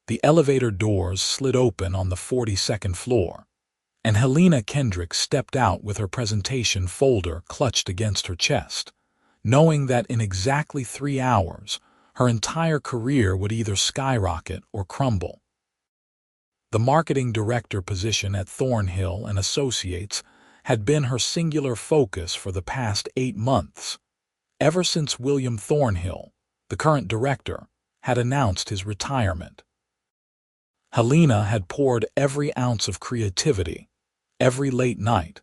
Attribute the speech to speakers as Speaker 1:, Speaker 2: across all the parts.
Speaker 1: The elevator doors slid open on the 42nd floor, and Helena Kendrick stepped out with her presentation folder clutched against her chest, knowing that in exactly 3 hours, her entire career would either skyrocket or crumble. The marketing director position at Thornhill and Associates had been her singular focus for the past 8 months, ever since William Thornhill, the current director, had announced his retirement. Helena had poured every ounce of creativity, every late night,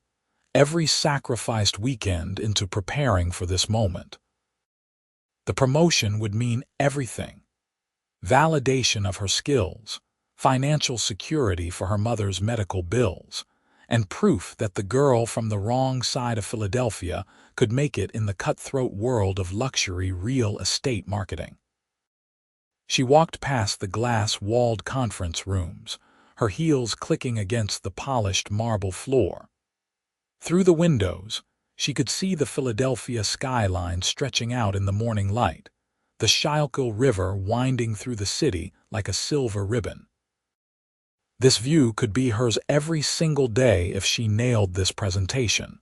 Speaker 1: every sacrificed weekend into preparing for this moment. The promotion would mean everything: validation of her skills, financial security for her mother's medical bills, and proof that the girl from the wrong side of Philadelphia could make it in the cutthroat world of luxury real estate marketing. She walked past the glass-walled conference rooms, her heels clicking against the polished marble floor. Through the windows, she could see the Philadelphia skyline stretching out in the morning light, the Schuylkill River winding through the city like a silver ribbon. This view could be hers every single day if she nailed this presentation.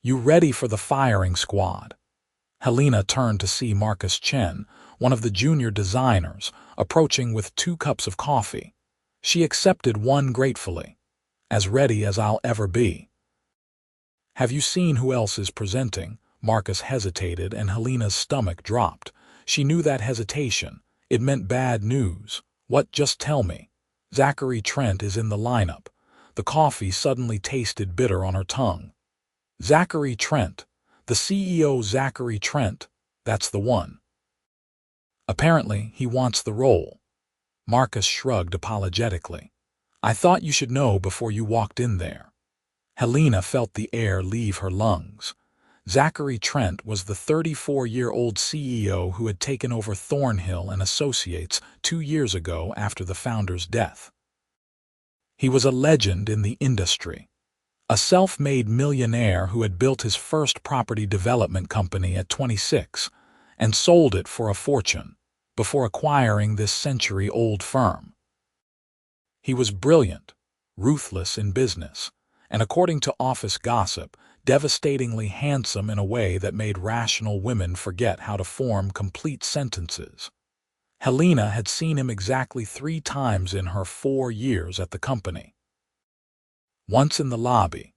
Speaker 1: "You ready for the firing squad?" Helena turned to see Marcus Chen, one of the junior designers, approaching with 2 cups of coffee. She accepted one gratefully. "As ready as I'll ever be." "Have you seen who else is presenting?" Marcus hesitated and Helena's stomach dropped. She knew that hesitation. It meant bad news. "What? Just tell me." "Zachary Trent is in the lineup." The coffee suddenly tasted bitter on her tongue. "Zachary Trent, the CEO Zachary Trent, that's the one." "Apparently, he wants the role." Marcus shrugged apologetically. "I thought you should know before you walked in there." Helena felt the air leave her lungs. Zachary Trent was the 34-year-old CEO who had taken over Thornhill and Associates 2 years ago after the founder's death. He was a legend in the industry, a self-made millionaire who had built his first property development company at 26 and sold it for a fortune before acquiring this century-old firm. He was brilliant, ruthless in business, and according to office gossip, devastatingly handsome in a way that made rational women forget how to form complete sentences. Helena had seen him exactly 3 times in her 4 years at the company. Once in the lobby,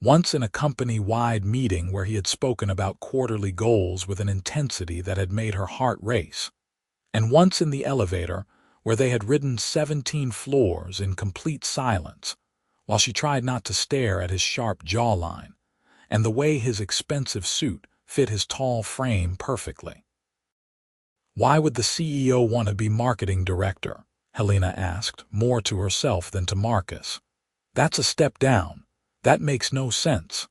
Speaker 1: once in a company-wide meeting where he had spoken about quarterly goals with an intensity that had made her heart race, and once in the elevator where they had ridden 17 floors in complete silence, while she tried not to stare at his sharp jawline and the way his expensive suit fit his tall frame perfectly. "Why would the CEO want to be marketing director?" Helena asked, more to herself than to Marcus. "That's a step down. That makes no sense."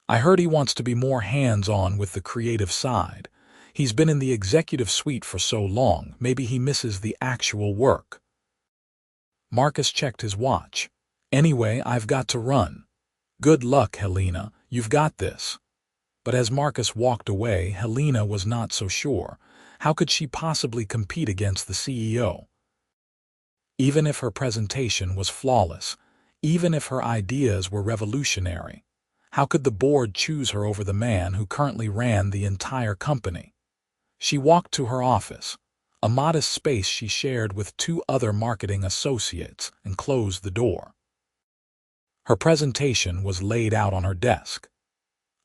Speaker 1: "I heard he wants to be more hands-on with the creative side. He's been in the executive suite for so long, maybe he misses the actual work." Marcus checked his watch. "Anyway, I've got to run." "Good luck, Helena. You've got this." But as Marcus walked away, Helena was not so sure. How could she possibly compete against the CEO? Even if her presentation was flawless, even if her ideas were revolutionary, how could the board choose her over the man who currently ran the entire company? She walked to her office, a modest space she shared with 2 other marketing associates, and closed the door. Her presentation was laid out on her desk.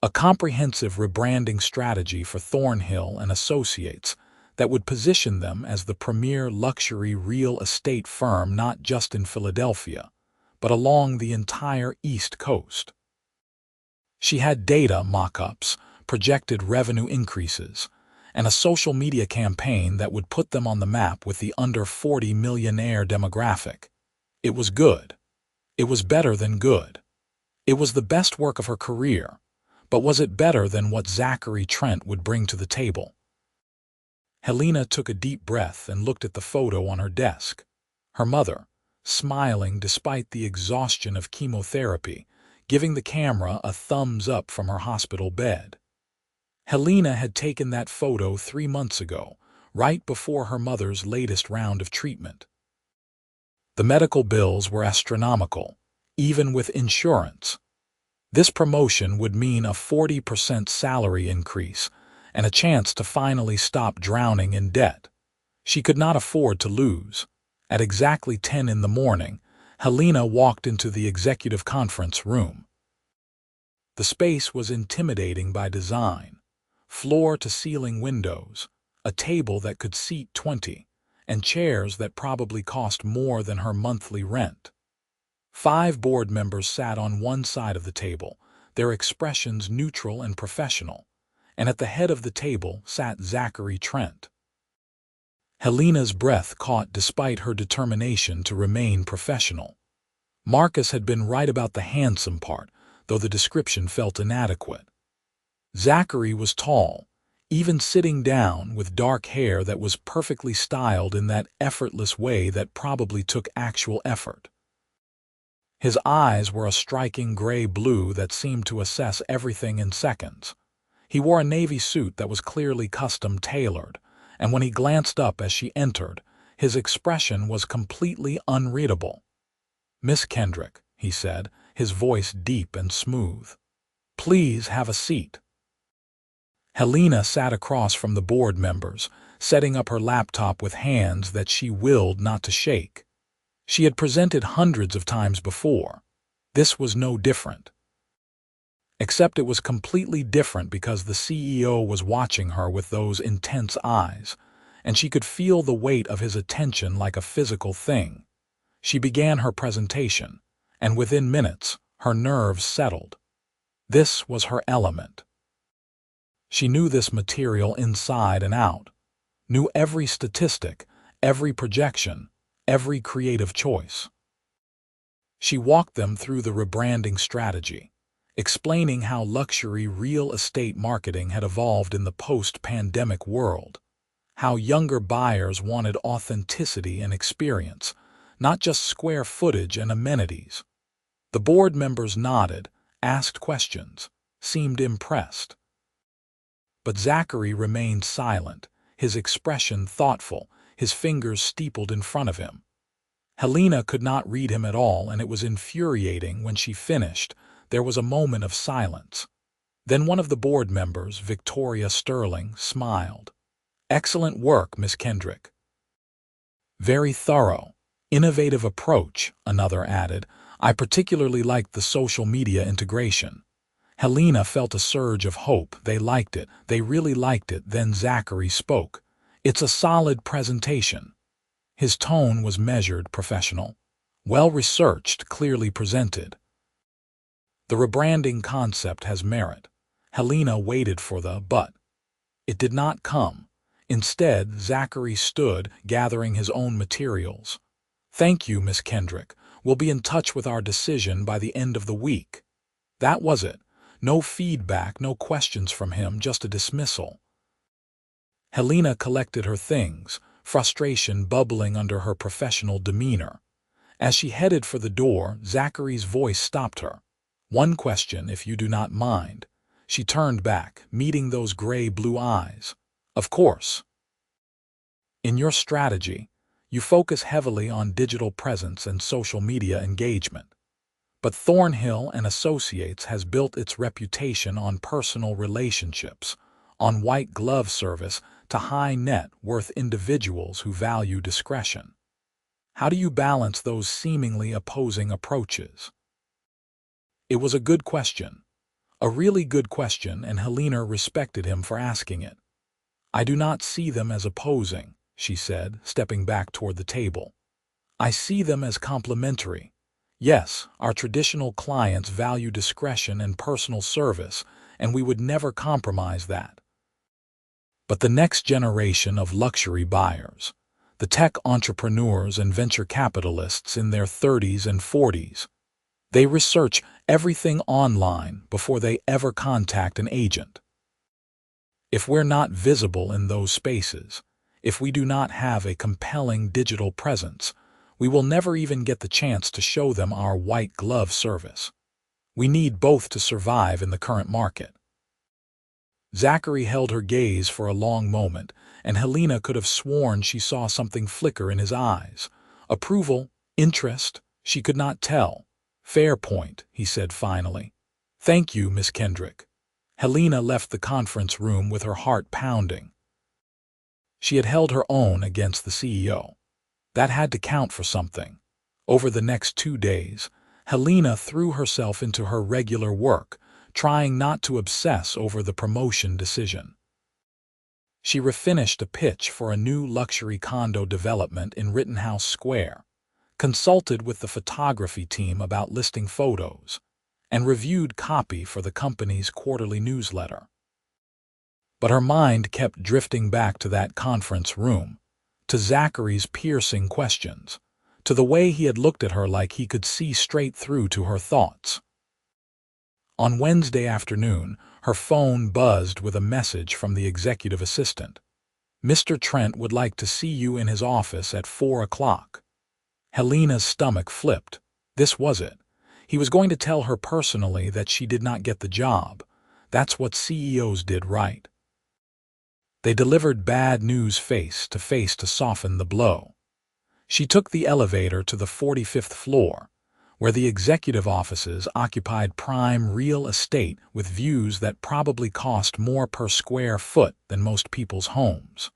Speaker 1: A comprehensive rebranding strategy for Thornhill and Associates that would position them as the premier luxury real estate firm not just in Philadelphia, but along the entire East Coast. She had data mock-ups, projected revenue increases, and a social media campaign that would put them on the map with the under 40 millionaire demographic. It was good. It was better than good. It was the best work of her career, but was it better than what Zachary Trent would bring to the table? Helena took a deep breath and looked at the photo on her desk. Her mother, smiling despite the exhaustion of chemotherapy, giving the camera a thumbs up from her hospital bed. Helena had taken that photo 3 months ago, right before her mother's latest round of treatment. The medical bills were astronomical, even with insurance. This promotion would mean a 40% salary increase and a chance to finally stop drowning in debt. She could not afford to lose. At exactly 10 in the morning, Helena walked into the executive conference room. The space was intimidating by design. Floor-to-ceiling windows, a table that could seat 20, and chairs that probably cost more than her monthly rent. 5 board members sat on one side of the table, their expressions neutral and professional, and at the head of the table sat Zachary Trent. Helena's breath caught despite her determination to remain professional. Marcus had been right about the handsome part, though the description felt inadequate. Zachary was tall, even sitting down, with dark hair that was perfectly styled in that effortless way that probably took actual effort. His eyes were a striking gray-blue that seemed to assess everything in seconds. He wore a navy suit that was clearly custom-tailored, and when he glanced up as she entered, his expression was completely unreadable. "Miss Kendrick," he said, his voice deep and smooth. "Please have a seat." Helena sat across from the board members, setting up her laptop with hands that she willed not to shake. She had presented hundreds of times before. This was no different. Except it was completely different because the CEO was watching her with those intense eyes, and she could feel the weight of his attention like a physical thing. She began her presentation, and within minutes, her nerves settled. This was her element. She knew this material inside and out, knew every statistic, every projection, every creative choice. She walked them through the rebranding strategy, explaining how luxury real estate marketing had evolved in the post-pandemic world, how younger buyers wanted authenticity and experience, not just square footage and amenities. The board members nodded, asked questions, seemed impressed. But Zachary remained silent, his expression thoughtful, his fingers steepled in front of him. Helena could not read him at all, and it was infuriating. When she finished, there was a moment of silence. Then one of the board members, Victoria Sterling, smiled. "Excellent work, Miss Kendrick." "Very thorough. Innovative approach," another added. "I particularly liked the social media integration." Helena felt a surge of hope. They liked it. They really liked it. Then Zachary spoke. "It's a solid presentation." His tone was measured, professional, well-researched, clearly presented. "The rebranding concept has merit." Helena waited for the but. It did not come. Instead, Zachary stood, gathering his own materials. "Thank you, Miss Kendrick. We'll be in touch with our decision by the end of the week." That was it. No feedback, no questions from him, just a dismissal. Helena collected her things, frustration bubbling under her professional demeanor. As she headed for the door, Zachary's voice stopped her. "One question, if you do not mind." She turned back, meeting those gray-blue eyes. "Of course." "In your strategy, you focus heavily on digital presence and social media engagement. But Thornhill and Associates has built its reputation on personal relationships, on white glove service to high net worth individuals who value discretion. How do you balance those seemingly opposing approaches?" It was a good question, a really good question, and Helena respected him for asking it. "I do not see them as opposing," she said, stepping back toward the table. "I see them as complementary. Yes, our traditional clients value discretion and personal service, and we would never compromise that. But the next generation of luxury buyers, the tech entrepreneurs and venture capitalists in their 30s and 40s, they research everything online before they ever contact an agent. If we're not visible in those spaces, if we do not have a compelling digital presence, we will never even get the chance to show them our white glove service. We need both to survive in the current market." Zachary held her gaze for a long moment, and Helena could have sworn she saw something flicker in his eyes. Approval, Interest? She could not tell. Fair point, he said finally. Thank you, Miss Kendrick. Helena left the conference room with her heart pounding. She had held her own against the CEO. That had to count for something. Over the next 2 days, Helena threw herself into her regular work, trying not to obsess over the promotion decision. She refinished a pitch for a new luxury condo development in Rittenhouse Square, consulted with the photography team about listing photos, and reviewed copy for the company's quarterly newsletter. But her mind kept drifting back to that conference room, to Zachary's piercing questions, to the way he had looked at her like he could see straight through to her thoughts. On Wednesday afternoon, her phone buzzed with a message from the executive assistant. Mr. Trent would like to see you in his office at 4 o'clock. Helena's stomach flipped. This was it. He was going to tell her personally that she did not get the job. That's what CEOs did, right? They delivered bad news face to soften the blow. She took the elevator to the 45th floor, where the executive offices occupied prime real estate with views that probably cost more per square foot than most people's homes.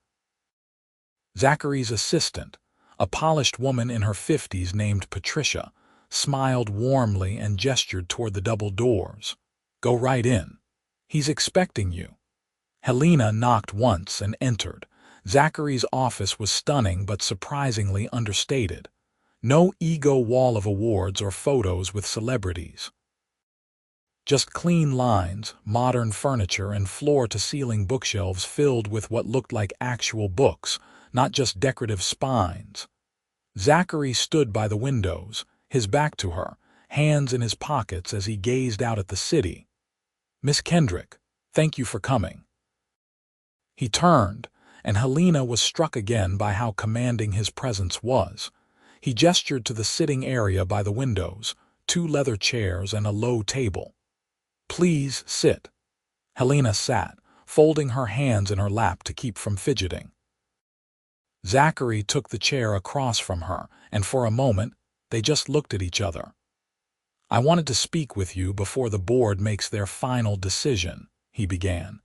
Speaker 1: Zachary's assistant, a polished woman in her 50s named Patricia, smiled warmly and gestured toward the double doors. Go right in. He's expecting you. Helena knocked once and entered. Zachary's office was stunning but surprisingly understated. No ego wall of awards or photos with celebrities. Just clean lines, modern furniture, and floor-to-ceiling bookshelves filled with what looked like actual books, not just decorative spines. Zachary stood by the windows, his back to her, hands in his pockets as he gazed out at the city. Miss Kendrick, thank you for coming. He turned, and Helena was struck again by how commanding his presence was. He gestured to the sitting area by the windows, 2 leather chairs and a low table. Please sit. Helena sat, folding her hands in her lap to keep from fidgeting. Zachary took the chair across from her, and for a moment, they just looked at each other. I wanted to speak with you before the board makes their final decision, he began.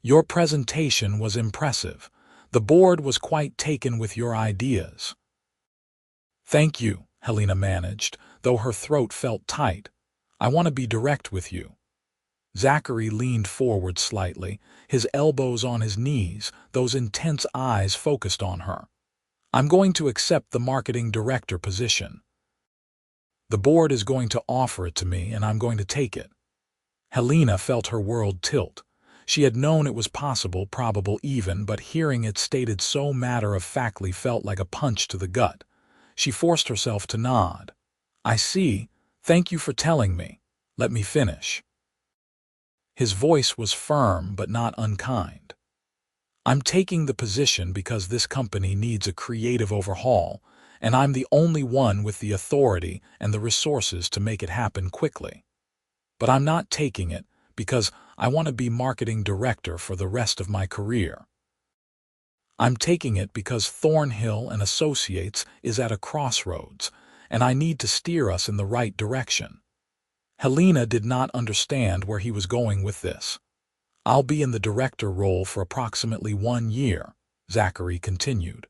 Speaker 1: Your presentation was impressive. The board was quite taken with your ideas. Thank you, Helena managed, though her throat felt tight. I want to be direct with you. Zachary leaned forward slightly, his elbows on his knees, those intense eyes focused on her. I'm going to accept the marketing director position. The board is going to offer it to me, and I'm going to take it. Helena felt her world tilt. She had known it was possible, probable even, but hearing it stated so matter-of-factly felt like a punch to the gut. She forced herself to nod. I see. Thank you for telling me. Let me finish. His voice was firm but not unkind. I'm taking the position because this company needs a creative overhaul, and I'm the only one with the authority and the resources to make it happen quickly. But I'm not taking it because I want to be marketing director for the rest of my career. I'm taking it because Thornhill and Associates is at a crossroads, and I need to steer us in the right direction. Helena did not understand where he was going with this. I'll be in the director role for approximately 1 year, Zachary continued.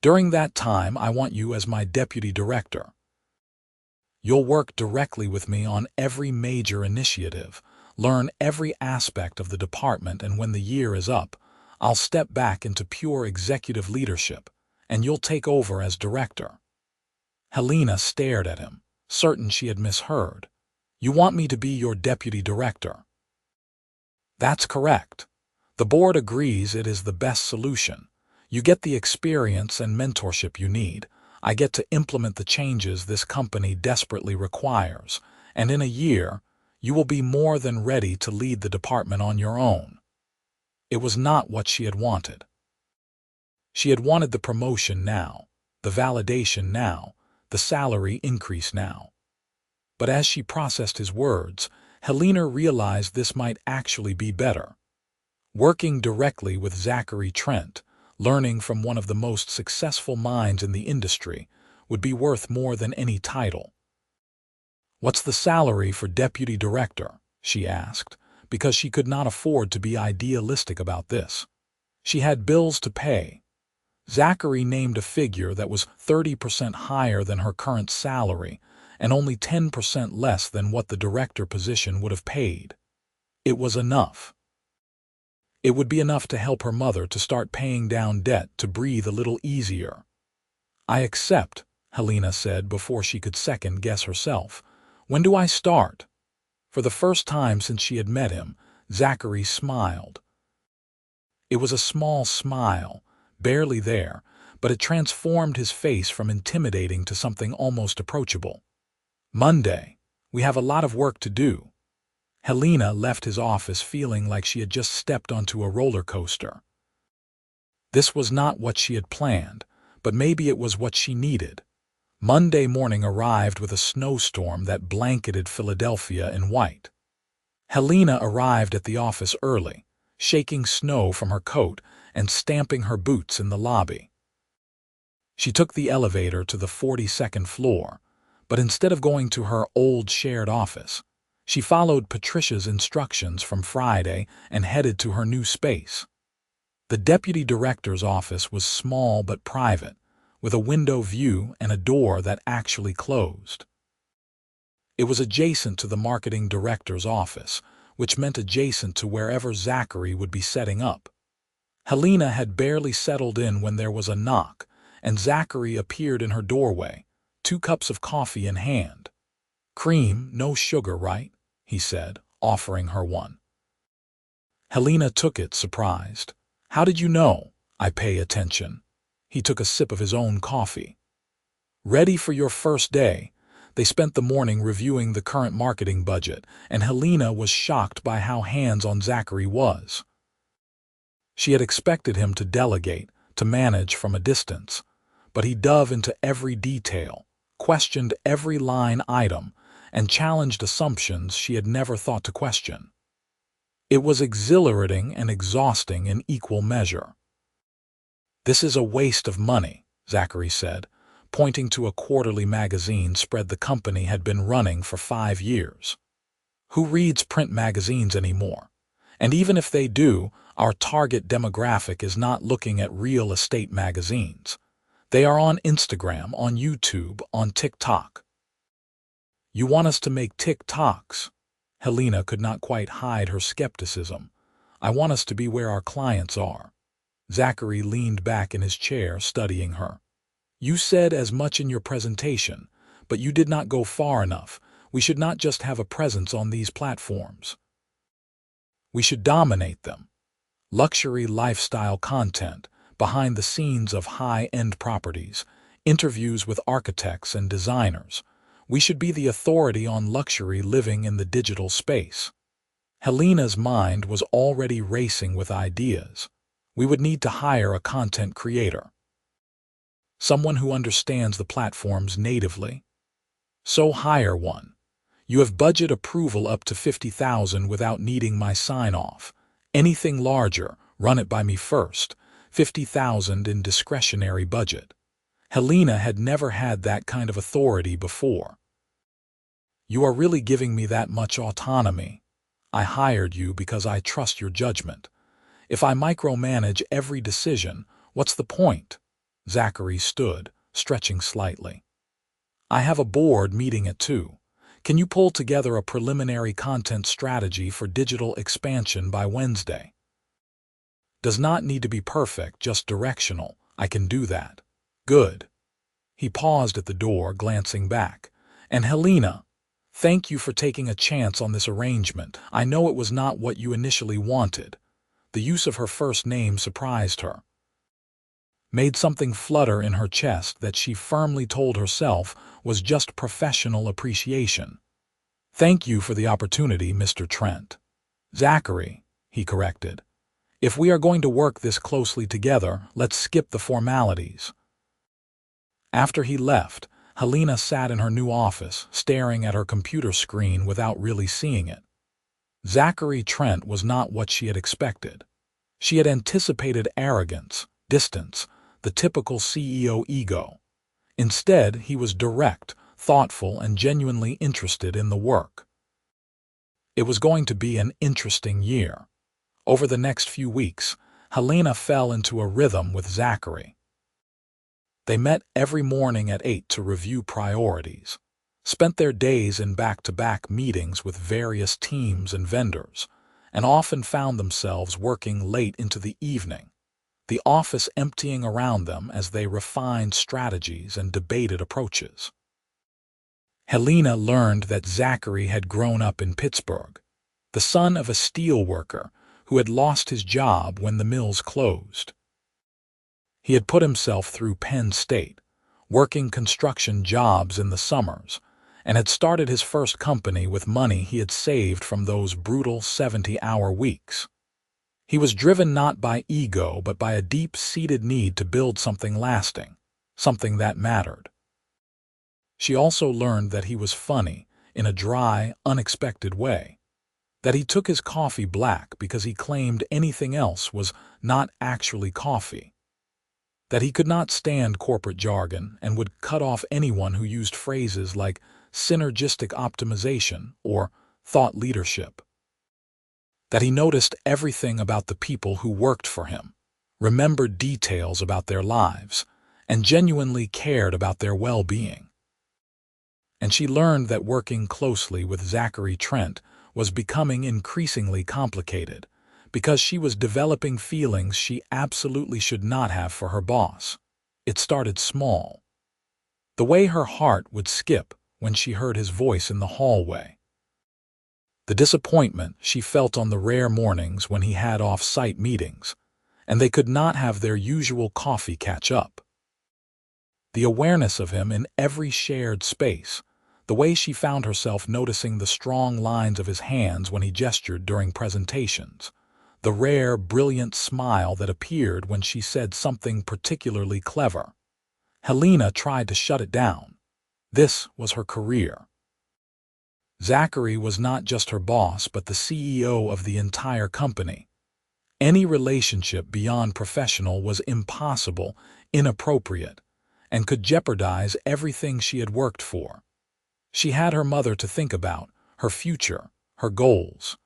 Speaker 1: During that time, I want you as my deputy director. You'll work directly with me on every major initiative, learn every aspect of the department, and when the year is up, I'll step back into pure executive leadership, and you'll take over as director. Helena stared at him, certain she had misheard. You want me to be your deputy director? That's correct. The board agrees it is the best solution. You get the experience and mentorship you need. I get to implement the changes this company desperately requires, and in a year, you will be more than ready to lead the department on your own. It was not what she had wanted. She had wanted the promotion now, the validation now, the salary increase now. But as she processed his words, Helena realized this might actually be better. Working directly with Zachary Trent, learning from one of the most successful minds in the industry, would be worth more than any title. "What's the salary for deputy director?" she asked, because she could not afford to be idealistic about this. She had bills to pay. Zachary named a figure that was 30% higher than her current salary and only 10% less than what the director position would have paid. It was enough. It would be enough to help her mother to start paying down debt to breathe a little easier. "I accept," Helena said before she could second-guess herself. "When do I start?" For the first time since she had met him, Zachary smiled. It was a small smile, barely there, but it transformed his face from intimidating to something almost approachable. "Monday. We have a lot of work to do." Helena left his office feeling like she had just stepped onto a roller coaster. This was not what she had planned, but maybe it was what she needed. Monday morning arrived with a snowstorm that blanketed Philadelphia in white. Helena arrived at the office early, shaking snow from her coat and stamping her boots in the lobby. She took the elevator to the 42nd floor, but instead of going to her old shared office, she followed Patricia's instructions from Friday and headed to her new space. The deputy director's office was small but private, with a window view and a door that actually closed. It was adjacent to the marketing director's office, which meant adjacent to wherever Zachary would be setting up. Helena had barely settled in when there was a knock, and Zachary appeared in her doorway, 2 cups of coffee in hand. "Cream, no sugar, right?" he said, offering her one. Helena took it, surprised. "How did you know I pay attention?" He took a sip of his own coffee. Ready for your first day, they spent the morning reviewing the current marketing budget, and Helena was shocked by how hands-on Zachary was. She had expected him to delegate, to manage from a distance, but he dove into every detail, questioned every line item, and challenged assumptions she had never thought to question. It was exhilarating and exhausting in equal measure. "This is a waste of money," Zachary said, pointing to a quarterly magazine spread the company had been running for 5 years. "Who reads print magazines anymore? And even if they do, our target demographic is not looking at real estate magazines. They are on Instagram, on YouTube, on TikTok." "You want us to make TikToks?" Helena could not quite hide her skepticism. "I want us to be where our clients are." Zachary leaned back in his chair, studying her. "You said as much in your presentation, but you did not go far enough. We should not just have a presence on these platforms. We should dominate them. Luxury lifestyle content, behind the scenes of high-end properties, interviews with architects and designers. We should be the authority on luxury living in the digital space." Helena's mind was already racing with ideas. "We would need to hire a content creator. Someone who understands the platforms natively. So hire one. You have budget approval up to $50,000 without needing my sign-off. Anything larger, run it by me first. $50,000 in discretionary budget." Helena had never had that kind of authority before. "You are really giving me that much autonomy. I hired you because I trust your judgment. If I micromanage every decision, what's the point?" Zachary stood, stretching slightly. "I have a board meeting at 2. Can you pull together a preliminary content strategy for digital expansion by Wednesday? Does not need to be perfect, just directional. I can do that." "Good." He paused at the door, glancing back. "And Helena, thank you for taking a chance on this arrangement. I know it was not what you initially wanted." The use of her first name surprised her. Made something flutter in her chest that she firmly told herself was just professional appreciation. "Thank you for the opportunity, Mr. Trent." "Zachary," he corrected. "If we are going to work this closely together, let's skip the formalities." After he left, Helena sat in her new office, staring at her computer screen without really seeing it. Zachary Trent was not what she had expected. She had anticipated arrogance, distance, the typical CEO ego. Instead, he was direct, thoughtful, and genuinely interested in the work. It was going to be an interesting year. Over the next few weeks, Helena fell into a rhythm with Zachary. They met every morning at 8 to review priorities, spent their days in back-to-back meetings with various teams and vendors, and often found themselves working late into the evening, the office emptying around them as they refined strategies and debated approaches. Helena learned that Zachary had grown up in Pittsburgh, the son of a steel worker who had lost his job when the mills closed. He had put himself through Penn State, working construction jobs in the summers, and had started his first company with money he had saved from those brutal 70-hour weeks. He was driven not by ego but by a deep-seated need to build something lasting, something that mattered. She also learned that he was funny in a dry, unexpected way, that he took his coffee black because he claimed anything else was not actually coffee, that he could not stand corporate jargon and would cut off anyone who used phrases like synergistic optimization or thought leadership, that he noticed everything about the people who worked for him, remembered details about their lives, and genuinely cared about their well-being. And she learned that working closely with Zachary Trent was becoming increasingly complicated because she was developing feelings she absolutely should not have for her boss. It started small. The way her heart would skip when she heard his voice in the hallway. The disappointment she felt on the rare mornings when he had off-site meetings, and they could not have their usual coffee catch-up. The awareness of him in every shared space, the way she found herself noticing the strong lines of his hands when he gestured during presentations, the rare, brilliant smile that appeared when she said something particularly clever. Helena tried to shut it down. This was her career. Zachary was not just her boss but the CEO of the entire company. Any relationship beyond professional was impossible, inappropriate, and could jeopardize everything she had worked for. She had her mother to think about, her future, her goals.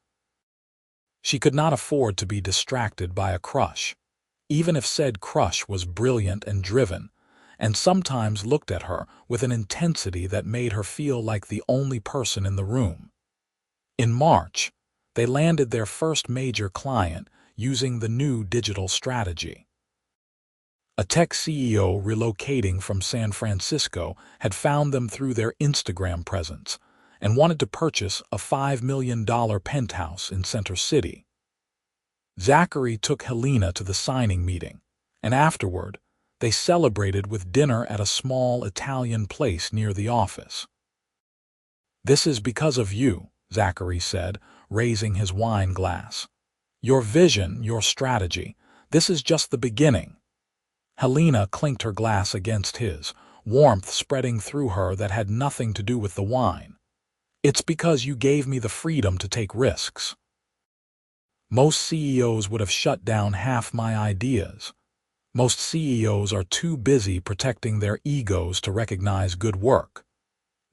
Speaker 1: She could not afford to be distracted by a crush, even if said crush was brilliant and driven, and sometimes looked at her with an intensity that made her feel like the only person in the room. In March, they landed their first major client using the new digital strategy. A tech CEO relocating from San Francisco had found them through their Instagram presence and wanted to purchase a $5 million penthouse in Center City. Zachary took Helena to the signing meeting, and afterward, they celebrated with dinner at a small Italian place near the office. "This is because of you," Zachary said, raising his wine glass. "Your vision, your strategy, this is just the beginning." Helena clinked her glass against his, warmth spreading through her that had nothing to do with the wine. "It's because you gave me the freedom to take risks. Most CEOs would have shut down half my ideas. Most CEOs are too busy protecting their egos to recognize good work."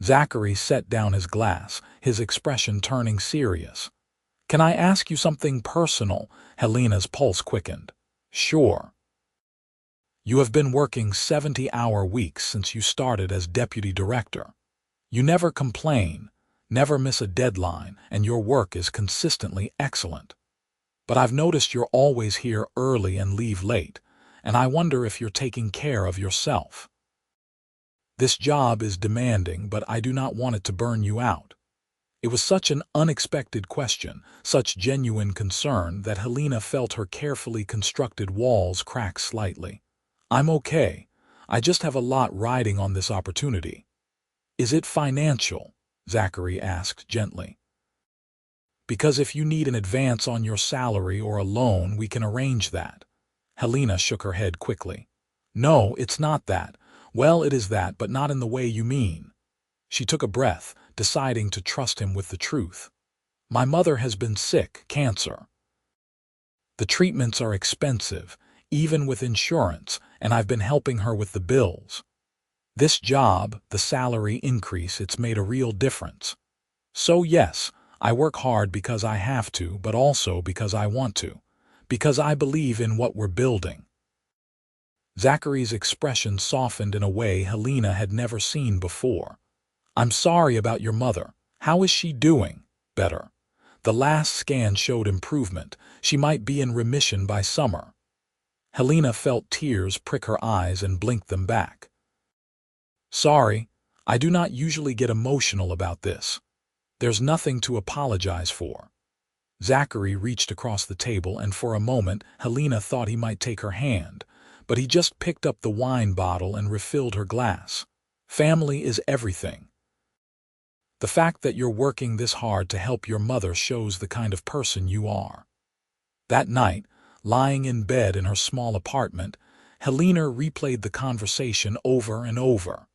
Speaker 1: Zachary set down his glass, his expression turning serious. "Can I ask you something personal?" Helena's pulse quickened. "Sure." "You have been working 70-hour weeks since you started as deputy director. You never complain, never miss a deadline, and your work is consistently excellent. But I've noticed you're always here early and leave late, and I wonder if you're taking care of yourself. This job is demanding, but I do not want it to burn you out." It was such an unexpected question, such genuine concern, that Helena felt her carefully constructed walls crack slightly. "I'm okay. I just have a lot riding on this opportunity." "Is it financial?" Zachary asked gently. "Because if you need an advance on your salary or a loan, we can arrange that." Helena shook her head quickly. "No, it's not that. Well, it is that, but not in the way you mean." She took a breath, deciding to trust him with the truth. "My mother has been sick, cancer. The treatments are expensive, even with insurance, and I've been helping her with the bills." This job, the salary increase, it's made a real difference. So yes, I work hard because I have to, but also because I want to. Because I believe in what we're building. Zachary's expression softened in a way Helena had never seen before. I'm sorry about your mother. How is she doing? Better. The last scan showed improvement. She might be in remission by summer. Helena felt tears prick her eyes and blinked them back. Sorry, I do not usually get emotional about this. There's nothing to apologize for. Zachary reached across the table, and for a moment Helena thought he might take her hand, but he just picked up the wine bottle and refilled her glass. Family is everything. The fact that you're working this hard to help your mother shows the kind of person you are. That night, lying in bed in her small apartment, Helena replayed the conversation over and over.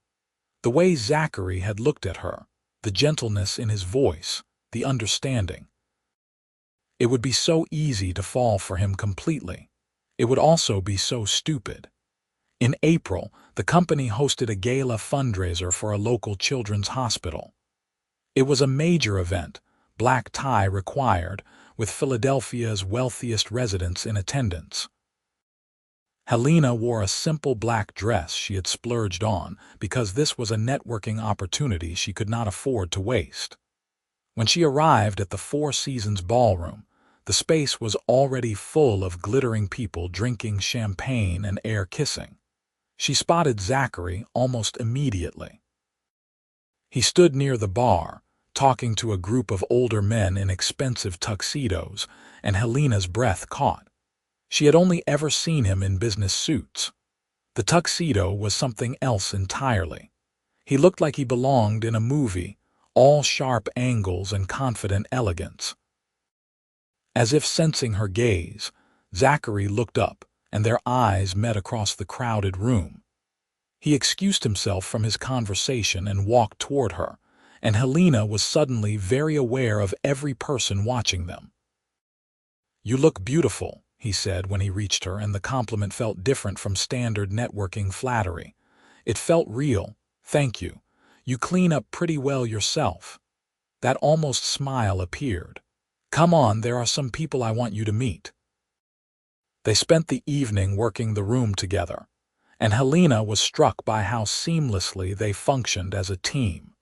Speaker 1: The way Zachary had looked at her, the gentleness in his voice, the understanding. It would be so easy to fall for him completely. It would also be so stupid. In April, the company hosted a gala fundraiser for a local children's hospital. It was a major event, black tie required, with Philadelphia's wealthiest residents in attendance. Helena wore a simple black dress she had splurged on because this was a networking opportunity she could not afford to waste. When she arrived at the Four Seasons ballroom, the space was already full of glittering people drinking champagne and air-kissing. She spotted Zachary almost immediately. He stood near the bar, talking to a group of older men in expensive tuxedos, and Helena's breath caught. She had only ever seen him in business suits. The tuxedo was something else entirely. He looked like he belonged in a movie, all sharp angles and confident elegance. As if sensing her gaze, Zachary looked up, and their eyes met across the crowded room. He excused himself from his conversation and walked toward her, and Helena was suddenly very aware of every person watching them. "You look beautiful," he said when he reached her, and the compliment felt different from standard networking flattery. It felt real. "Thank you. You clean up pretty well yourself." That almost smile appeared. "Come on, there are some people I want you to meet." They spent the evening working the room together, and Helena was struck by how seamlessly they functioned as a team.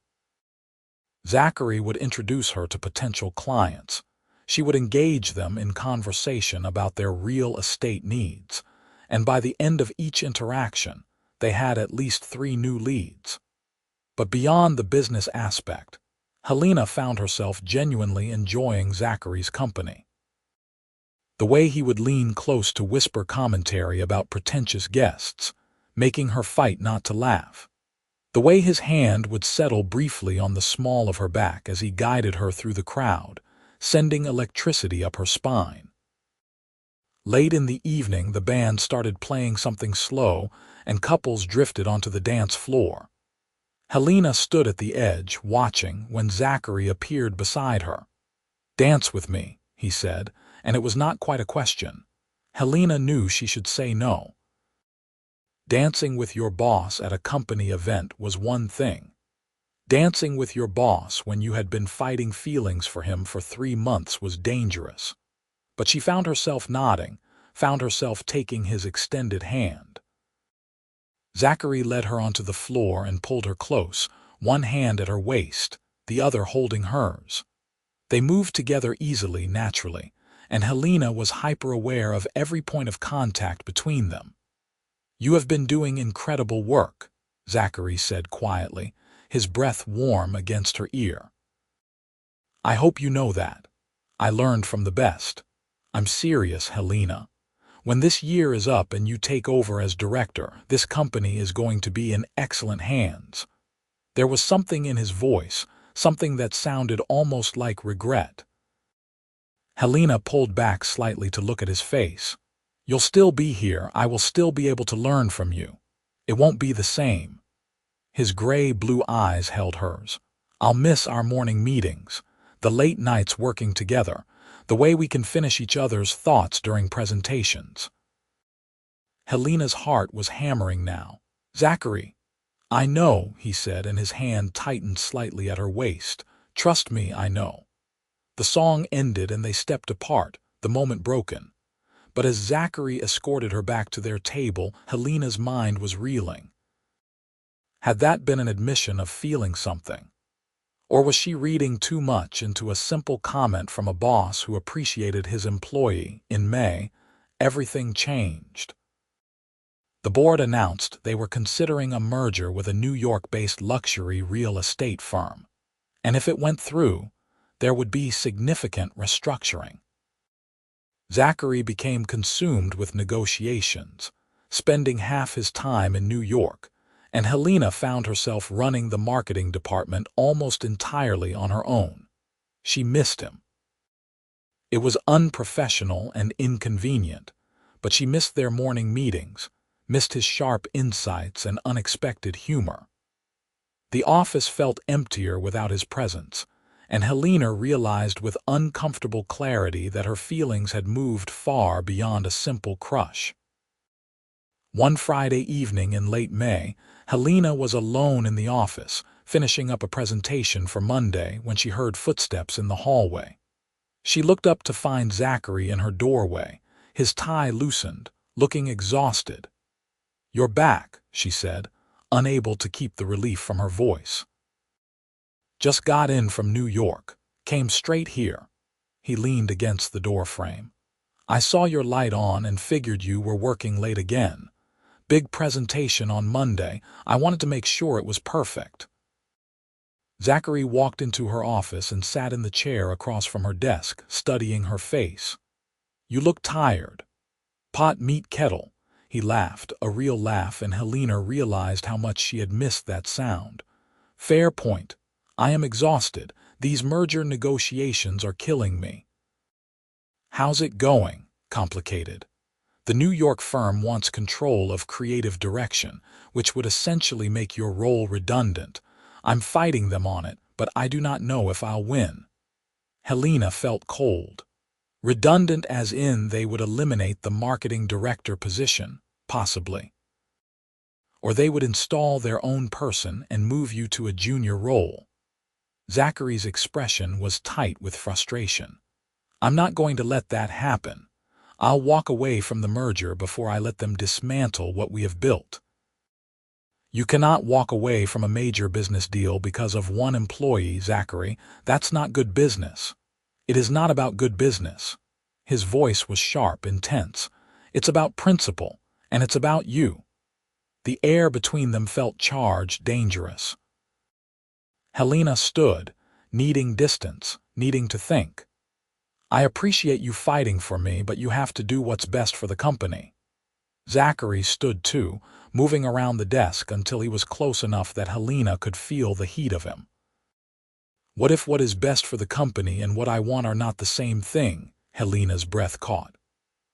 Speaker 1: Zachary would introduce her to potential clients. She would engage them in conversation about their real estate needs, and by the end of each interaction, they had at least 3 new leads. But beyond the business aspect, Helena found herself genuinely enjoying Zachary's company. The way he would lean close to whisper commentary about pretentious guests, making her fight not to laugh. The way his hand would settle briefly on the small of her back as he guided her through the crowd, sending electricity up her spine. Late in the evening, the band started playing something slow, and couples drifted onto the dance floor. Helena stood at the edge, watching, when Zachary appeared beside her. "Dance with me," he said, and it was not quite a question. Helena knew she should say no. Dancing with your boss at a company event was one thing. Dancing with your boss when you had been fighting feelings for him for 3 months was dangerous. But she found herself nodding, found herself taking his extended hand. Zachary led her onto the floor and pulled her close, one hand at her waist, the other holding hers. They moved together easily, naturally, and Helena was hyper-aware of every point of contact between them. "You have been doing incredible work," Zachary said quietly, his breath warm against her ear. "I hope you know that. I learned from the best. I'm serious, Helena. When this year is up and you take over as director, this company is going to be in excellent hands." There was something in his voice, something that sounded almost like regret. Helena pulled back slightly to look at his face. "You'll still be here. I will still be able to learn from you. It won't be the same." His gray-blue eyes held hers. "I'll miss our morning meetings, the late nights working together, the way we can finish each other's thoughts during presentations." Helena's heart was hammering now. "Zachary, "I know," he said, and his hand tightened slightly at her waist. "Trust me, I know." The song ended and they stepped apart, the moment broken. But as Zachary escorted her back to their table, Helena's mind was reeling. Had that been an admission of feeling something? Or was she reading too much into a simple comment from a boss who appreciated his employee? In May, everything changed. The board announced they were considering a merger with a New York-based luxury real estate firm. And if it went through, there would be significant restructuring. Zachary became consumed with negotiations, spending half his time in New York, and Helena found herself running the marketing department almost entirely on her own. She missed him. It was unprofessional and inconvenient, but she missed their morning meetings, missed his sharp insights and unexpected humor. The office felt emptier without his presence, and Helena realized with uncomfortable clarity that her feelings had moved far beyond a simple crush. One Friday evening in late May, Helena was alone in the office, finishing up a presentation for Monday when she heard footsteps in the hallway. She looked up to find Zachary in her doorway, his tie loosened, looking exhausted. "You're back," she said, unable to keep the relief from her voice. "Just got in from New York. Came straight here." He leaned against the doorframe. "I saw your light on and figured you were working late again. Big presentation on Monday. I wanted to make sure it was perfect." Zachary walked into her office and sat in the chair across from her desk, studying her face. "You look tired." "Pot meet kettle." He laughed, a real laugh, and Helena realized how much she had missed that sound. "Fair point. I am exhausted. These merger negotiations are killing me." "How's it going?" "Complicated. The New York firm wants control of creative direction, which would essentially make your role redundant. I'm fighting them on it, but I do not know if I'll win." Helena felt cold. Redundant as in they would eliminate the marketing director position, possibly. Or they would install their own person and move you to a junior role. Zachary's expression was tight with frustration. "I'm not going to let that happen. I'll walk away from the merger before I let them dismantle what we have built." "You cannot walk away from a major business deal because of one employee, Zachary. That's not good business." "It is not about good business." His voice was sharp, intense. "It's about principle, and it's about you." The air between them felt charged, dangerous. Helena stood, needing distance, needing to think. "I appreciate you fighting for me, but you have to do what's best for the company." Zachary stood too, moving around the desk until he was close enough that Helena could feel the heat of him. "What if what is best for the company and what I want are not the same thing?" Helena's breath caught.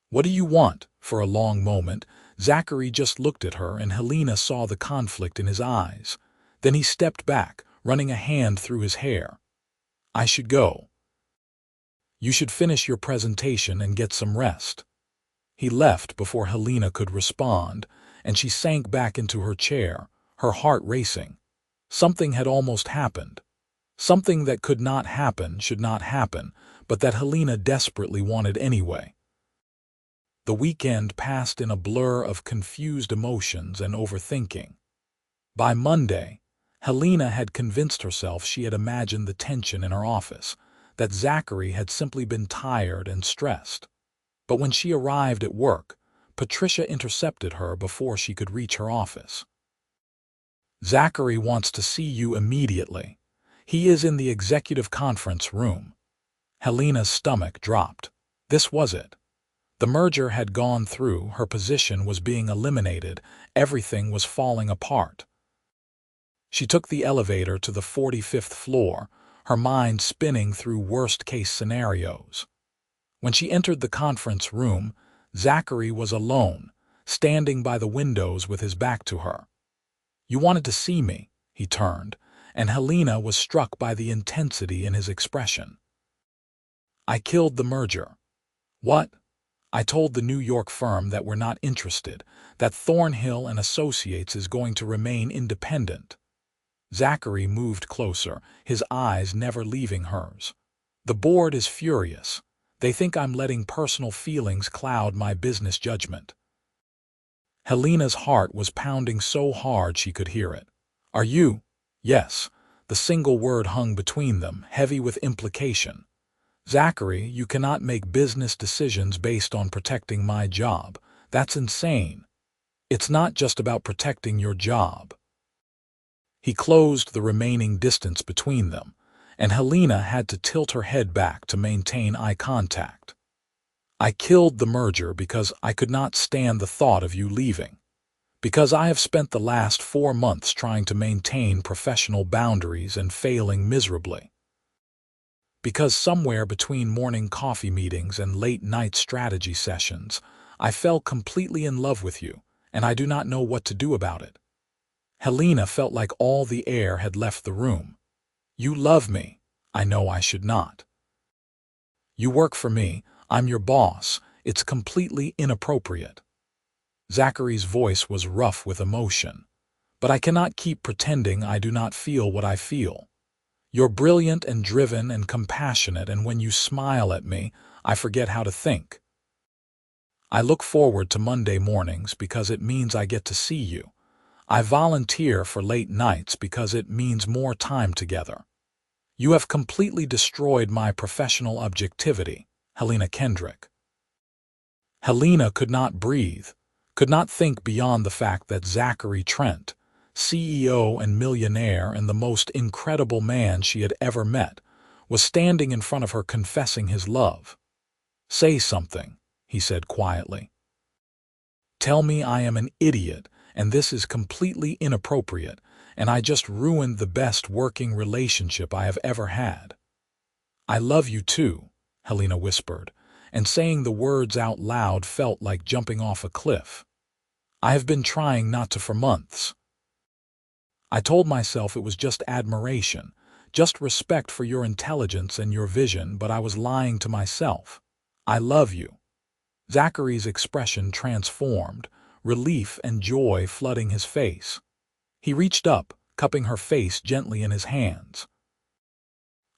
Speaker 1: "What do you want?" For a long moment, Zachary just looked at her, and Helena saw the conflict in his eyes. Then he stepped back, running a hand through his hair. "I should go. You should finish your presentation and get some rest." He left before Helena could respond, and she sank back into her chair, her heart racing. Something had almost happened. Something that could not happen, should not happen, but that Helena desperately wanted anyway. The weekend passed in a blur of confused emotions and overthinking. By Monday, Helena had convinced herself she had imagined the tension in her office, that Zachary had simply been tired and stressed. But when she arrived at work, Patricia intercepted her before she could reach her office. "Zachary wants to see you immediately. He is in the executive conference room." Helena's stomach dropped. This was it. The merger had gone through, her position was being eliminated, everything was falling apart. She took the elevator to the 45th floor, her mind spinning through worst-case scenarios. When she entered the conference room, Zachary was alone, standing by the windows with his back to her. "You wanted to see me," he turned, and Helena was struck by the intensity in his expression. "I killed the merger." "What?" I told the New York firm that we're not interested, that Thornhill and Associates is going to remain independent. Zachary moved closer, his eyes never leaving hers. The board is furious. They think I'm letting personal feelings cloud my business judgment. Helena's heart was pounding so hard she could hear it. Are you? Yes. The single word hung between them, heavy with implication. Zachary, you cannot make business decisions based on protecting my job. That's insane. It's not just about protecting your job. He closed the remaining distance between them, and Helena had to tilt her head back to maintain eye contact. I killed the merger because I could not stand the thought of you leaving. Because I have spent the last 4 months trying to maintain professional boundaries and failing miserably. Because somewhere between morning coffee meetings and late-night strategy sessions, I fell completely in love with you, and I do not know what to do about it. Helena felt like all the air had left the room. You love me. I know I should not. You work for me. I'm your boss. It's completely inappropriate. Zachary's voice was rough with emotion. But I cannot keep pretending I do not feel what I feel. You're brilliant and driven and compassionate, and when you smile at me, I forget how to think. I look forward to Monday mornings because it means I get to see you. I volunteer for late nights because it means more time together. You have completely destroyed my professional objectivity, Helena Kendrick. Helena could not breathe, could not think beyond the fact that Zachary Trent, CEO and millionaire and the most incredible man she had ever met, was standing in front of her confessing his love. Say something, he said quietly. Tell me I am an idiot and this is completely inappropriate, and I just ruined the best working relationship I have ever had. I love you too, Helena whispered, and saying the words out loud felt like jumping off a cliff. I have been trying not to for months. I told myself it was just admiration, just respect for your intelligence and your vision, but I was lying to myself. I love you. Zachary's expression transformed, relief and joy flooding his face. He reached up, cupping her face gently in his hands.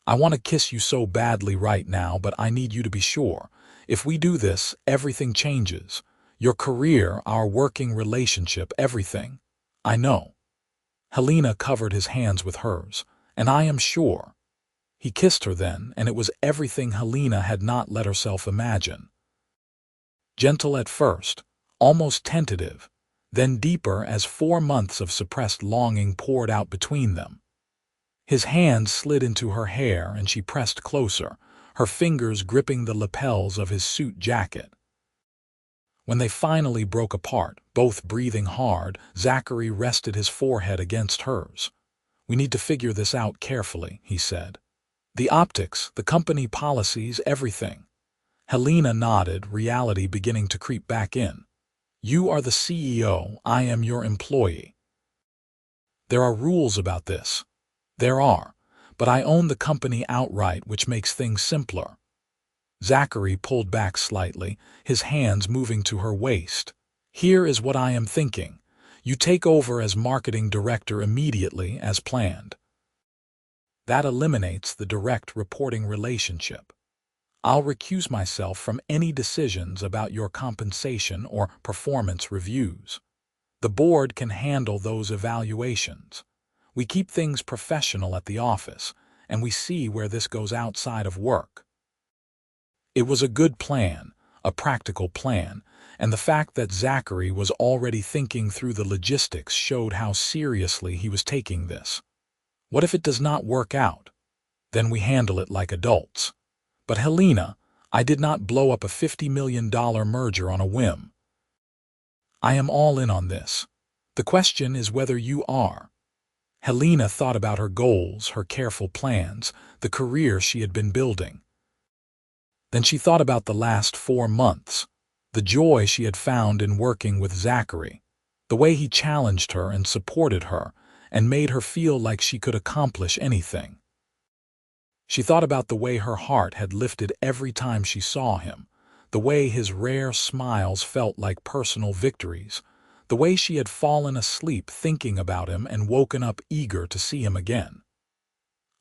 Speaker 1: I want to kiss you so badly right now, but I need you to be sure. If we do this, everything changes. Your career, our working relationship, everything. I know. Helena covered his hands with hers, and I am sure. He kissed her then, and it was everything Helena had not let herself imagine. Gentle at first, almost tentative, then deeper as 4 months of suppressed longing poured out between them. His hand slid into her hair and she pressed closer, her fingers gripping the lapels of his suit jacket. When they finally broke apart, both breathing hard, Zachary rested his forehead against hers. We need to figure this out carefully, he said. The optics, the company policies, everything. Helena nodded, reality beginning to creep back in. You are the CEO, I am your employee. There are rules about this. There are, but I own the company outright, which makes things simpler. Zachary pulled back slightly, his hands moving to her waist. Here is what I am thinking. You take over as marketing director immediately as planned. That eliminates the direct reporting relationship. I'll recuse myself from any decisions about your compensation or performance reviews. The board can handle those evaluations. We keep things professional at the office, and we see where this goes outside of work. It was a good plan, a practical plan, and the fact that Zachary was already thinking through the logistics showed how seriously he was taking this. What if it does not work out? Then we handle it like adults. But Helena, I did not blow up a $50 million merger on a whim. I am all in on this. The question is whether you are. Helena thought about her goals, her careful plans, the career she had been building. Then she thought about the last 4 months, the joy she had found in working with Zachary, the way he challenged her and supported her and made her feel like she could accomplish anything. She thought about the way her heart had lifted every time she saw him, the way his rare smiles felt like personal victories, the way she had fallen asleep thinking about him and woken up eager to see him again.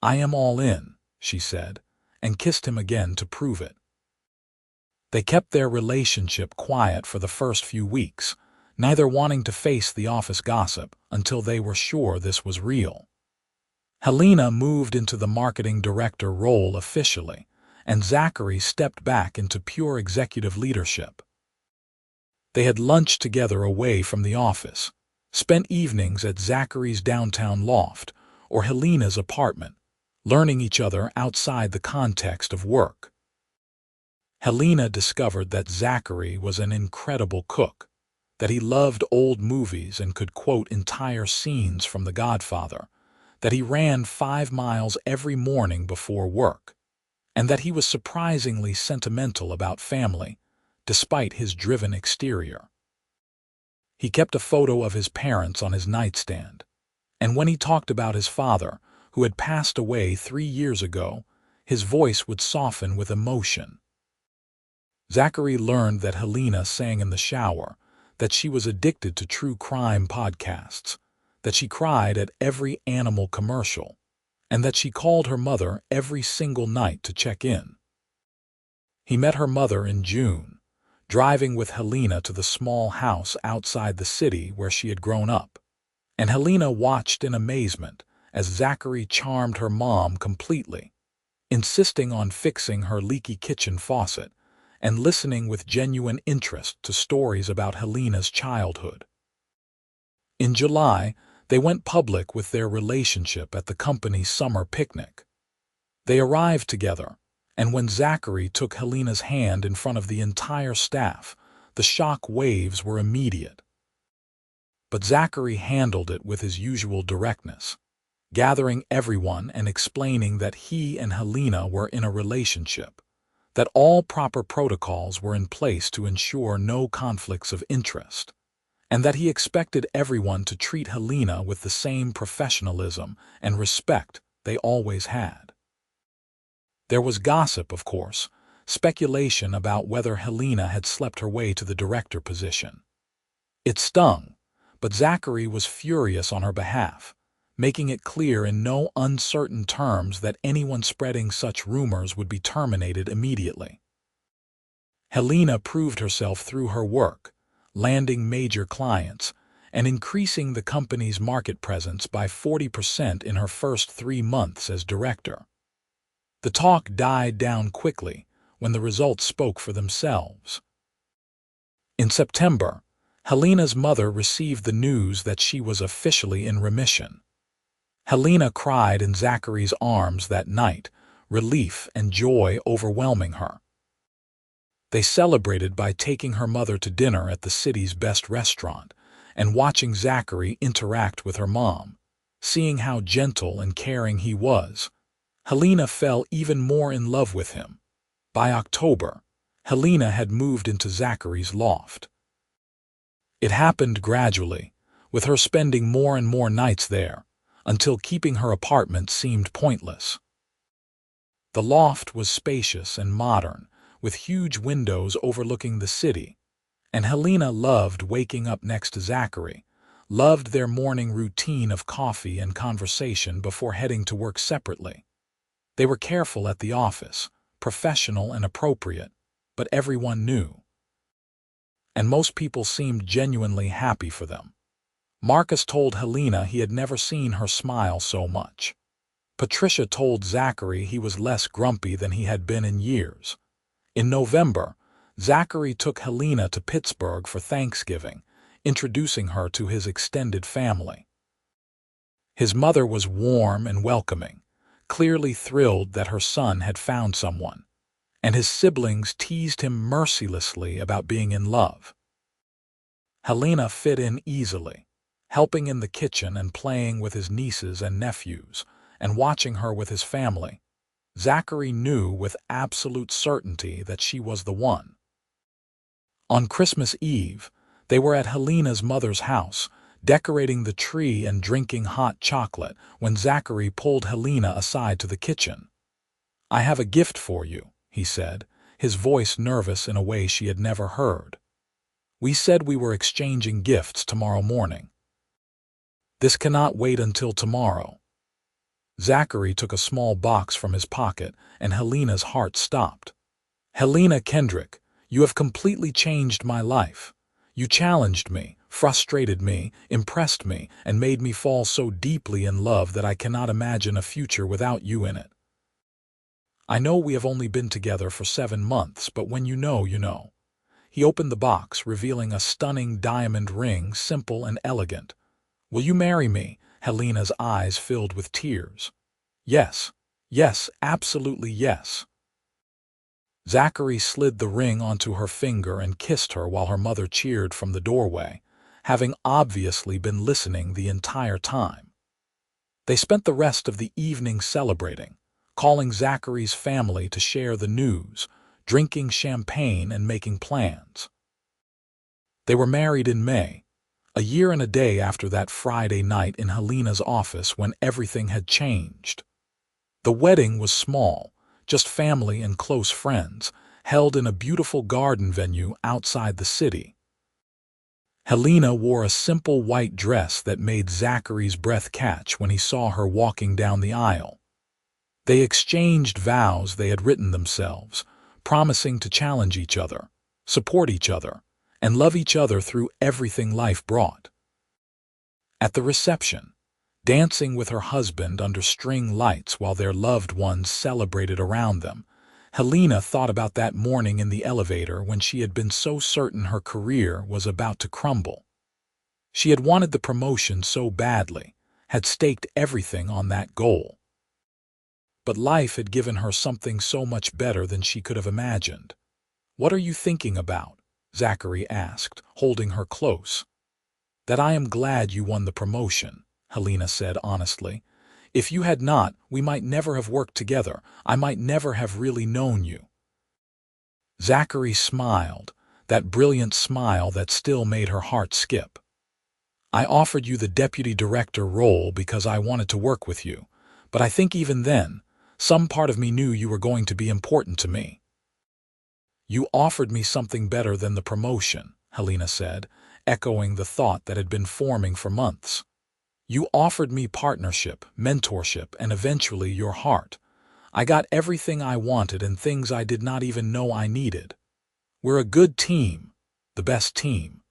Speaker 1: "I am all in," she said, and kissed him again to prove it. They kept their relationship quiet for the first few weeks, neither wanting to face the office gossip until they were sure this was real. Helena moved into the marketing director role officially, and Zachary stepped back into pure executive leadership. They had lunched together away from the office, spent evenings at Zachary's downtown loft or Helena's apartment, learning each other outside the context of work. Helena discovered that Zachary was an incredible cook, that he loved old movies and could quote entire scenes from The Godfather, that he ran 5 miles every morning before work, and that he was surprisingly sentimental about family, despite his driven exterior. He kept a photo of his parents on his nightstand, and when he talked about his father, who had passed away 3 years ago, his voice would soften with emotion. Zachary learned that Helena sang in the shower, that she was addicted to true crime podcasts, that she cried at every animal commercial, and that she called her mother every single night to check in. He met her mother in June, driving with Helena to the small house outside the city where she had grown up, and Helena watched in amazement as Zachary charmed her mom completely, insisting on fixing her leaky kitchen faucet and listening with genuine interest to stories about Helena's childhood. In July, they went public with their relationship at the company's summer picnic. They arrived together, and when Zachary took Helena's hand in front of the entire staff, the shock waves were immediate. But Zachary handled it with his usual directness, gathering everyone and explaining that he and Helena were in a relationship, that all proper protocols were in place to ensure no conflicts of interest, and that he expected everyone to treat Helena with the same professionalism and respect they always had. There was gossip, of course, speculation about whether Helena had slept her way to the director position. It stung, but Zachary was furious on her behalf, making it clear in no uncertain terms that anyone spreading such rumors would be terminated immediately. Helena proved herself through her work, landing major clients, and increasing the company's market presence by 40% in her first 3 months as director. The talk died down quickly when the results spoke for themselves. In September, Helena's mother received the news that she was officially in remission. Helena cried in Zachary's arms that night, relief and joy overwhelming her. They celebrated by taking her mother to dinner at the city's best restaurant and watching Zachary interact with her mom. Seeing how gentle and caring he was, Helena fell even more in love with him. By October, Helena had moved into Zachary's loft. It happened gradually, with her spending more and more nights there, until keeping her apartment seemed pointless. The loft was spacious and modern, with huge windows overlooking the city, and Helena loved waking up next to Zachary, loved their morning routine of coffee and conversation before heading to work separately. They were careful at the office, professional and appropriate, but everyone knew. And most people seemed genuinely happy for them. Marcus told Helena he had never seen her smile so much. Patricia told Zachary he was less grumpy than he had been in years. In November, Zachary took Helena to Pittsburgh for Thanksgiving, introducing her to his extended family. His mother was warm and welcoming, clearly thrilled that her son had found someone, and his siblings teased him mercilessly about being in love. Helena fit in easily, helping in the kitchen and playing with his nieces and nephews, and watching her with his family. Zachary knew with absolute certainty that she was the one. On Christmas Eve, they were at Helena's mother's house, decorating the tree and drinking hot chocolate when Zachary pulled Helena aside to the kitchen. "I have a gift for you," he said, his voice nervous in a way she had never heard. "We said we were exchanging gifts tomorrow morning. This cannot wait until tomorrow." Zachary took a small box from his pocket, and Helena's heart stopped. "Helena Kendrick, you have completely changed my life. You challenged me, frustrated me, impressed me, and made me fall so deeply in love that I cannot imagine a future without you in it. I know we have only been together for 7 months, but when you know, you know." He opened the box, revealing a stunning diamond ring, simple and elegant. "Will you marry me?" Helena's eyes filled with tears. "Yes, yes, absolutely yes." Zachary slid the ring onto her finger and kissed her while her mother cheered from the doorway, having obviously been listening the entire time. They spent the rest of the evening celebrating, calling Zachary's family to share the news, drinking champagne and making plans. They were married in May, a year and a day after that Friday night in Helena's office when everything had changed. The wedding was small, just family and close friends, held in a beautiful garden venue outside the city. Helena wore a simple white dress that made Zachary's breath catch when he saw her walking down the aisle. They exchanged vows they had written themselves, promising to challenge each other, support each other, and love each other through everything life brought. At the reception, dancing with her husband under string lights while their loved ones celebrated around them, Helena thought about that morning in the elevator when she had been so certain her career was about to crumble. She had wanted the promotion so badly, had staked everything on that goal. But life had given her something so much better than she could have imagined. "What are you thinking about?" Zachary asked, holding her close. "That I am glad you won the promotion," Helena said honestly. "If you had not, we might never have worked together. I might never have really known you." Zachary smiled, that brilliant smile that still made her heart skip. "I offered you the deputy director role because I wanted to work with you, but I think even then, some part of me knew you were going to be important to me." "You offered me something better than the promotion," Helena said, echoing the thought that had been forming for months. "You offered me partnership, mentorship, and eventually your heart. I got everything I wanted and things I did not even know I needed. We're a good team, the best team."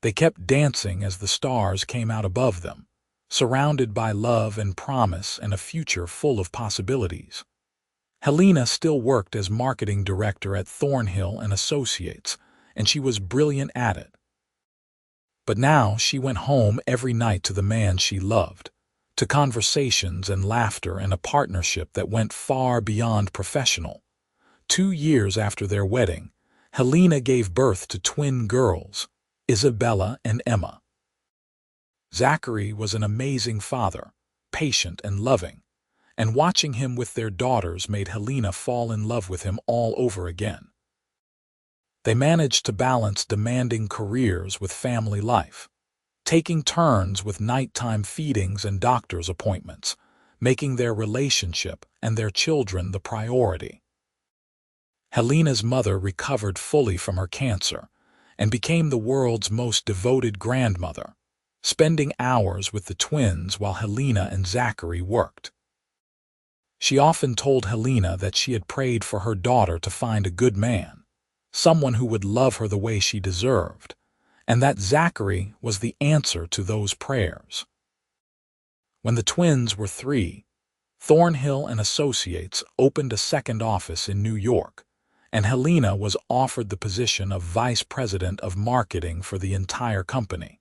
Speaker 1: They kept dancing as the stars came out above them, surrounded by love and promise and a future full of possibilities. Helena still worked as marketing director at Thornhill and Associates, and she was brilliant at it. But now she went home every night to the man she loved, to conversations and laughter and a partnership that went far beyond professional. 2 years after their wedding, Helena gave birth to twin girls, Isabella and Emma. Zachary was an amazing father, patient and loving, and watching him with their daughters made Helena fall in love with him all over again. They managed to balance demanding careers with family life, taking turns with nighttime feedings and doctor's appointments, making their relationship and their children the priority. Helena's mother recovered fully from her cancer and became the world's most devoted grandmother, spending hours with the twins while Helena and Zachary worked. She often told Helena that she had prayed for her daughter to find a good man, someone who would love her the way she deserved, and that Zachary was the answer to those prayers. When the twins were 3, Thornhill and Associates opened a second office in New York, and Helena was offered the position of vice president of marketing for the entire company.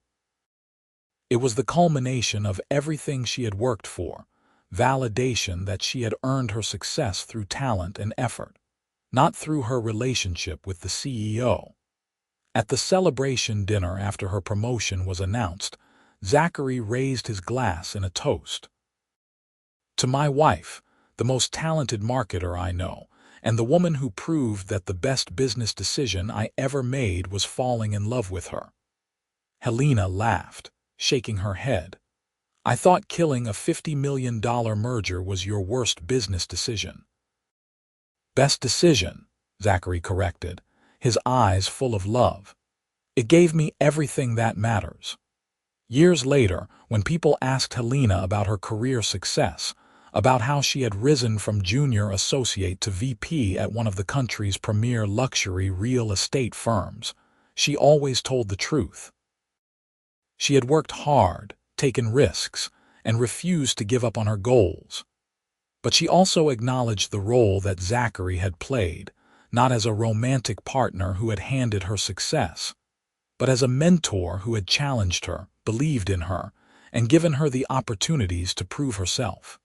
Speaker 1: It was the culmination of everything she had worked for, validation that she had earned her success through talent and effort, not through her relationship with the CEO. At the celebration dinner after her promotion was announced, Zachary raised his glass in a toast. "To my wife, the most talented marketer I know, and the woman who proved that the best business decision I ever made was falling in love with her." Helena laughed, shaking her head. "I thought killing a $50 million merger was your worst business decision." "Best decision," Zachary corrected, his eyes full of love. It gave me everything that matters. Years later, when people asked Helena about her career success, about how she had risen from junior associate to VP at one of the country's premier luxury real estate firms, she always told the truth. She had worked hard, taken risks, and refused to give up on her goals. But she also acknowledged the role that Zachary had played, not as a romantic partner who had handed her success, but as a mentor who had challenged her, believed in her, and given her the opportunities to prove herself.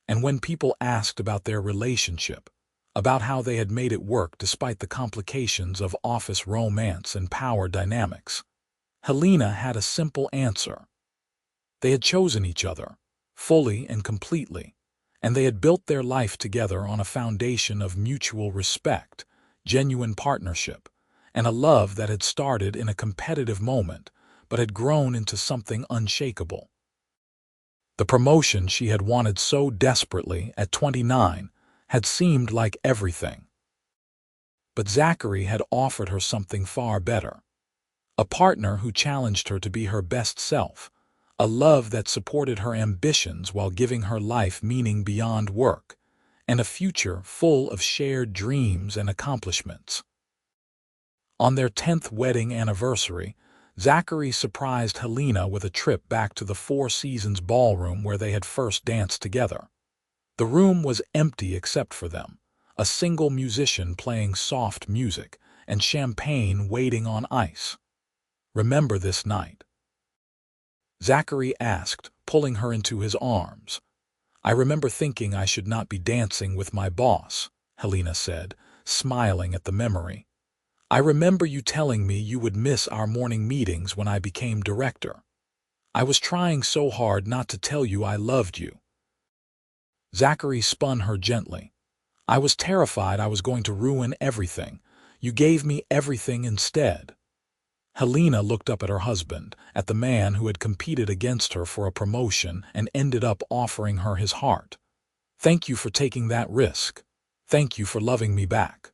Speaker 1: And when people asked about their relationship, about how they had made it work despite the complications of office romance and power dynamics, Helena had a simple answer. They had chosen each other, fully and completely, and they had built their life together on a foundation of mutual respect, genuine partnership, and a love that had started in a competitive moment but had grown into something unshakable. The promotion she had wanted so desperately at 29 had seemed like everything. But Zachary had offered her something far better. A partner who challenged her to be her best self, a love that supported her ambitions while giving her life meaning beyond work, and a future full of shared dreams and accomplishments. On their 10th wedding anniversary, Zachary surprised Helena with a trip back to the Four Seasons ballroom where they had first danced together. The room was empty except for them, a single musician playing soft music and champagne waiting on ice. "Remember this night?" Zachary asked, pulling her into his arms. "I remember thinking I should not be dancing with my boss," Helena said, smiling at the memory. "I remember you telling me you would miss our morning meetings when I became director. I was trying so hard not to tell you I loved you." Zachary spun her gently. "I was terrified I was going to ruin everything. You gave me everything instead." Helena looked up at her husband, at the man who had competed against her for a promotion and ended up offering her his heart. "Thank you for taking that risk. Thank you for loving me back."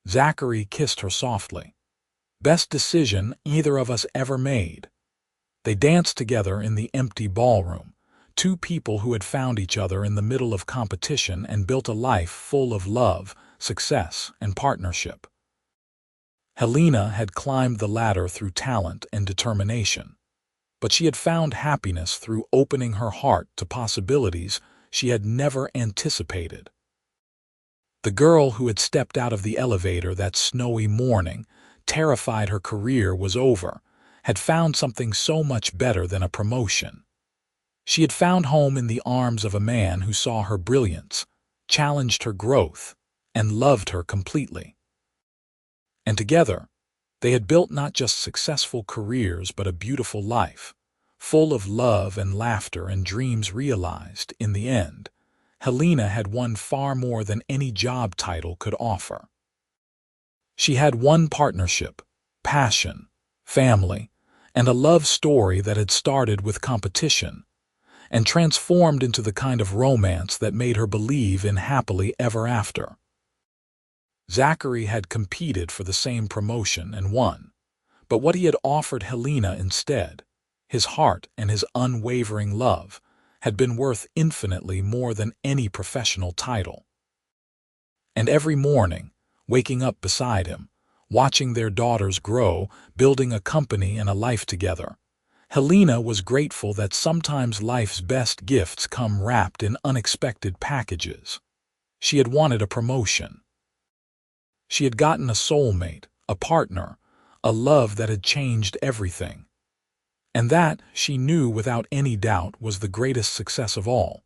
Speaker 1: Zachary kissed her softly. "Best decision either of us ever made." They danced together in the empty ballroom, two people who had found each other in the middle of competition and built a life full of love, success, and partnership. Helena had climbed the ladder through talent and determination, but she had found happiness through opening her heart to possibilities she had never anticipated. The girl who had stepped out of the elevator that snowy morning, terrified her career was over, had found something so much better than a promotion. She had found home in the arms of a man who saw her brilliance, challenged her growth, and loved her completely. And together, they had built not just successful careers but a beautiful life, full of love and laughter and dreams realized. In the end, Helena had won far more than any job title could offer. She had one partnership, passion, family, and a love story that had started with competition and transformed into the kind of romance that made her believe in happily ever after. Zachary had competed for the same promotion and won, but what he had offered Helena instead, his heart and his unwavering love, had been worth infinitely more than any professional title. And every morning, waking up beside him, watching their daughters grow, building a company and a life together, Helena was grateful that sometimes life's best gifts come wrapped in unexpected packages. She had wanted a promotion. She had gotten a soulmate, a partner, a love that had changed everything. And that, she knew without any doubt, was the greatest success of all.